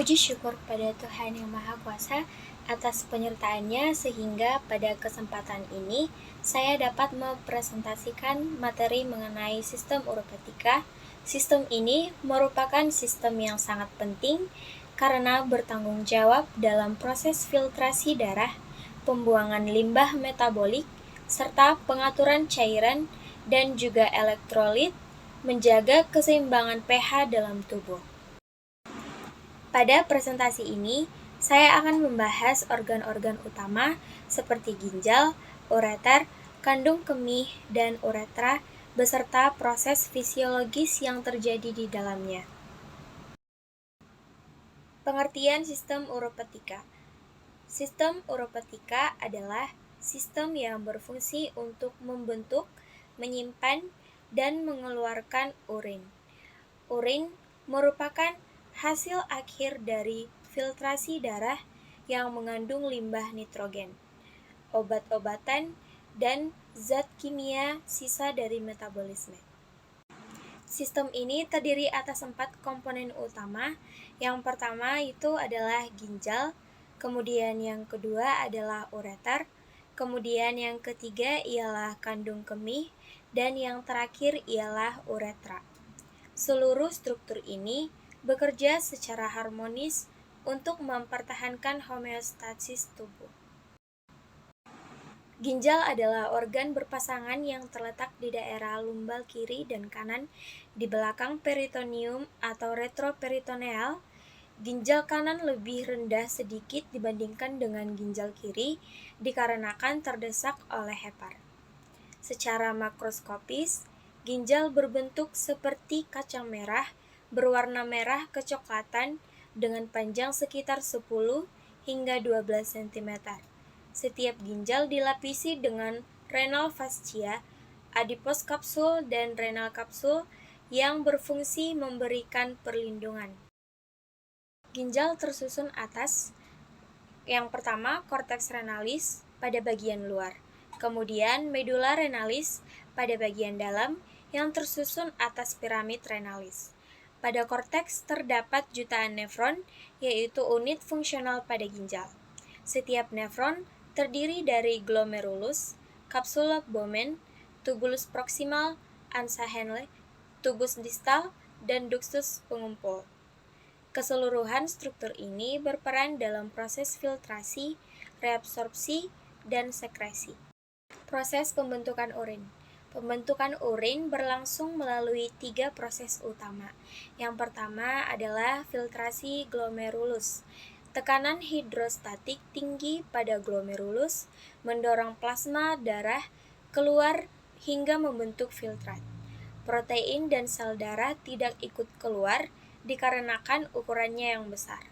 Puji syukur pada Tuhan Yang Maha Kuasa atas penyertaannya sehingga pada kesempatan ini saya dapat mempresentasikan materi mengenai sistem uropatika. Sistem ini merupakan sistem yang sangat penting karena bertanggung jawab dalam proses filtrasi darah, pembuangan limbah metabolik, serta pengaturan cairan dan juga elektrolit, menjaga keseimbangan pH dalam tubuh. Pada presentasi ini, saya akan membahas organ-organ utama seperti ginjal, ureter, kandung kemih, dan uretra, beserta proses fisiologis yang terjadi di dalamnya. Pengertian sistem uropatika. Sistem uropatika adalah sistem yang berfungsi untuk membentuk, menyimpan, dan mengeluarkan urin. Urin merupakan hasil akhir dari filtrasi darah yang mengandung limbah nitrogen, obat-obatan, dan zat kimia sisa dari metabolisme. Sistem ini terdiri atas 4 komponen utama. Yang pertama itu adalah ginjal, kemudian yang kedua adalah ureter, kemudian yang ketiga ialah kandung kemih, dan yang terakhir ialah uretra. Seluruh struktur ini bekerja secara harmonis untuk mempertahankan homeostasis tubuh. Ginjal adalah organ berpasangan yang terletak di daerah lumbal kiri dan kanan di belakang peritoneum atau retroperitoneal. Ginjal kanan lebih rendah sedikit dibandingkan dengan ginjal kiri dikarenakan terdesak oleh hepar. Secara makroskopis, ginjal berbentuk seperti kacang merah, berwarna merah kecoklatan dengan panjang sekitar 10 hingga 12 cm. Setiap ginjal dilapisi dengan renal fascia, adipose kapsul, dan renal kapsul yang berfungsi memberikan perlindungan. Ginjal tersusun atas. Yang pertama, korteks renalis pada bagian luar. Kemudian medula renalis pada bagian dalam yang tersusun atas piramid renalis. Pada korteks terdapat jutaan nefron, yaitu unit fungsional pada ginjal. Setiap nefron terdiri dari glomerulus, capsula Bowman, tubulus proximal, ansa Henle, tubus distal, dan ductus pengumpul. Keseluruhan struktur ini berperan dalam proses filtrasi, reabsorpsi, dan sekresi. Proses pembentukan urin. Pembentukan urin berlangsung melalui 3 proses utama. Yang pertama adalah filtrasi glomerulus. Tekanan hidrostatik tinggi pada glomerulus mendorong plasma darah keluar hingga membentuk filtrat. Protein dan sel darah tidak ikut keluar dikarenakan ukurannya yang besar.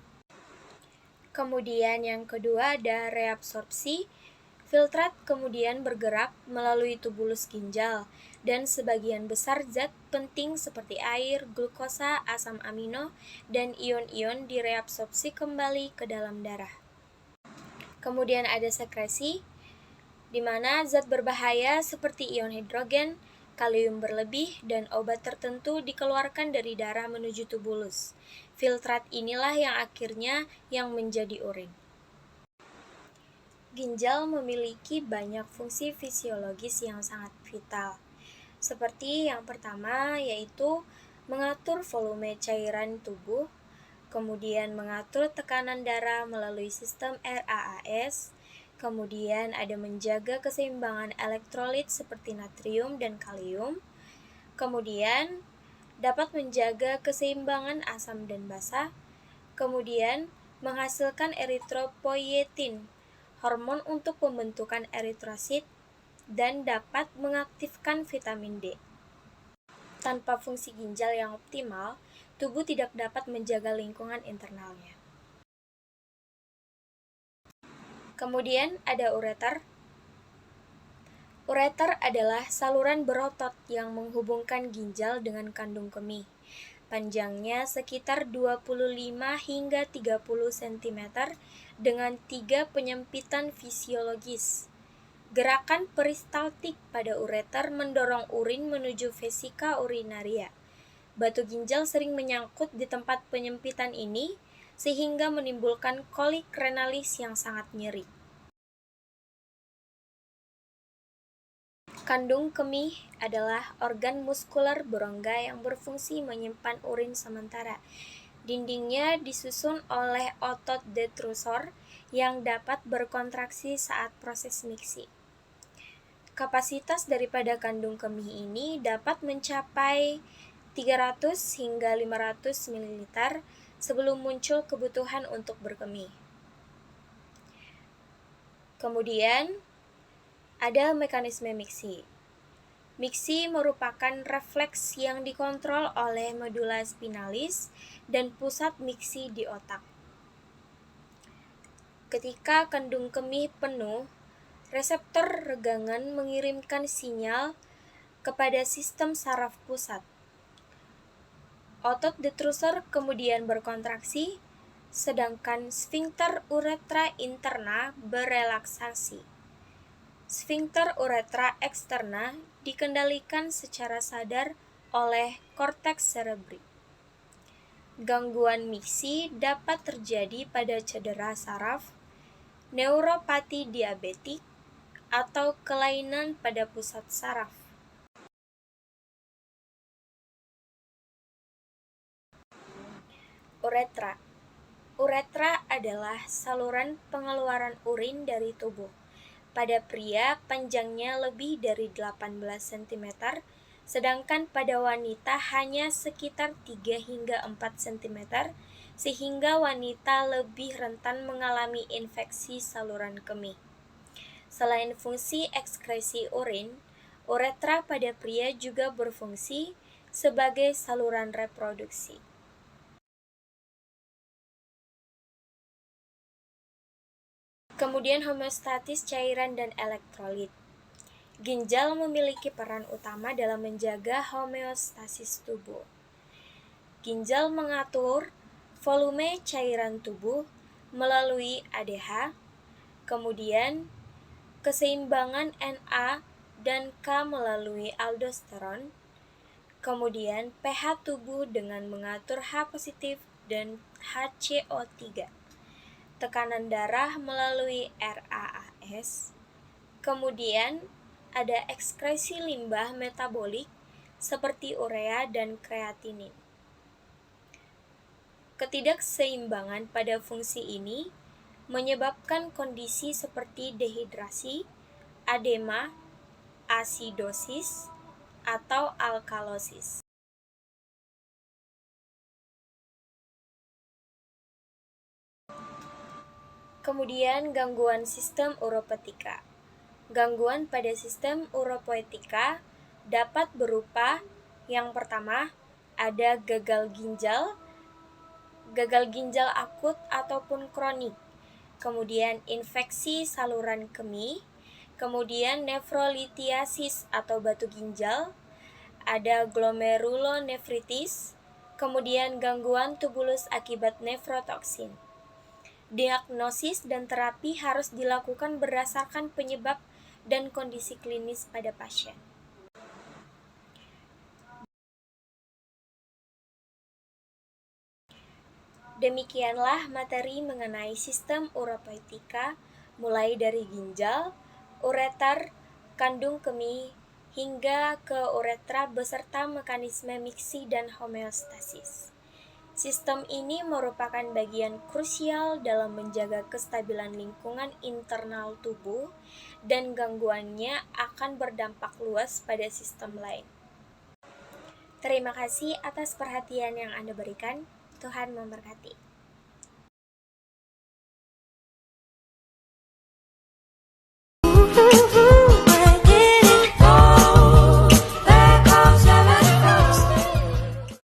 Kemudian yang kedua ada reabsorpsi. Filtrat kemudian bergerak melalui tubulus ginjal dan sebagian besar zat penting seperti air, glukosa, asam amino, dan ion-ion direabsorpsi kembali ke dalam darah. Kemudian ada sekresi, di mana zat berbahaya seperti ion hidrogen, kalium berlebih, dan obat tertentu dikeluarkan dari darah menuju tubulus. Filtrat inilah yang akhirnya yang menjadi urin. Ginjal memiliki banyak fungsi fisiologis yang sangat vital. Seperti yang pertama yaitu mengatur volume cairan tubuh, kemudian mengatur tekanan darah melalui sistem RAAS, kemudian ada menjaga keseimbangan elektrolit seperti natrium dan kalium, kemudian dapat menjaga keseimbangan asam dan basa, kemudian menghasilkan eritropoietin, hormon untuk pembentukan eritrosit, dan dapat mengaktifkan vitamin D. Tanpa fungsi ginjal yang optimal, tubuh tidak dapat menjaga lingkungan internalnya. Kemudian ada ureter. Ureter adalah saluran berotot yang menghubungkan ginjal dengan kandung kemih. Panjangnya sekitar 25 hingga 30 cm dengan 3 penyempitan fisiologis. Gerakan peristaltik pada ureter mendorong urin menuju vesika urinaria. Batu ginjal sering menyangkut di tempat penyempitan ini, sehingga menimbulkan kolik renalis yang sangat nyeri. Kandung kemih adalah organ muskuler berongga yang berfungsi menyimpan urin sementara. Dindingnya disusun oleh otot detrusor yang dapat berkontraksi saat proses miksi. Kapasitas daripada kandung kemih ini dapat mencapai 300 hingga 500 ml sebelum muncul kebutuhan untuk berkemih. Kemudian, ada mekanisme miksi. Miksi merupakan refleks yang dikontrol oleh medula spinalis dan pusat miksi di otak. Ketika kandung kemih penuh, reseptor regangan mengirimkan sinyal kepada sistem saraf pusat. Otot detrusor kemudian berkontraksi, sedangkan sfinkter uretra interna berelaksasi. Sfinkter uretra eksterna dikendalikan secara sadar oleh korteks cerebri. Gangguan miksi dapat terjadi pada cedera saraf, neuropati diabetik, atau kelainan pada pusat saraf. Uretra. Uretra adalah saluran pengeluaran urin dari tubuh. Pada pria, panjangnya lebih dari 18 cm, sedangkan pada wanita hanya sekitar 3 hingga 4 cm, sehingga wanita lebih rentan mengalami infeksi saluran kemih. Selain fungsi ekskresi urin, uretra pada pria juga berfungsi sebagai saluran reproduksi. Kemudian homeostatis cairan dan elektrolit. Ginjal memiliki peran utama dalam menjaga homeostasis tubuh. Ginjal mengatur volume cairan tubuh melalui ADH, kemudian keseimbangan Na dan K melalui aldosteron, kemudian pH tubuh dengan mengatur H positif dan HCO3, tekanan darah melalui RAAS, kemudian ada ekskresi limbah metabolik seperti urea dan kreatinin. Ketidakseimbangan pada fungsi ini menyebabkan kondisi seperti dehidrasi, edema, asidosis, atau alkalosis. Kemudian gangguan sistem uropoetika. Gangguan pada sistem uropoetika dapat berupa yang pertama, ada gagal ginjal akut ataupun kronik, kemudian infeksi saluran kemih, kemudian nefrolithiasis atau batu ginjal, ada glomerulonefritis, kemudian gangguan tubulus akibat nefrotoksin. Diagnosis dan terapi harus dilakukan berdasarkan penyebab dan kondisi klinis pada pasien. Demikianlah materi mengenai sistem uropoetika, mulai dari ginjal, ureter, kandung kemih, hingga ke uretra beserta mekanisme miksi dan homeostasis. Sistem ini merupakan bagian krusial dalam menjaga kestabilan lingkungan internal tubuh, dan gangguannya akan berdampak luas pada sistem lain. Terima kasih atas perhatian yang Anda berikan. Tuhan memberkati.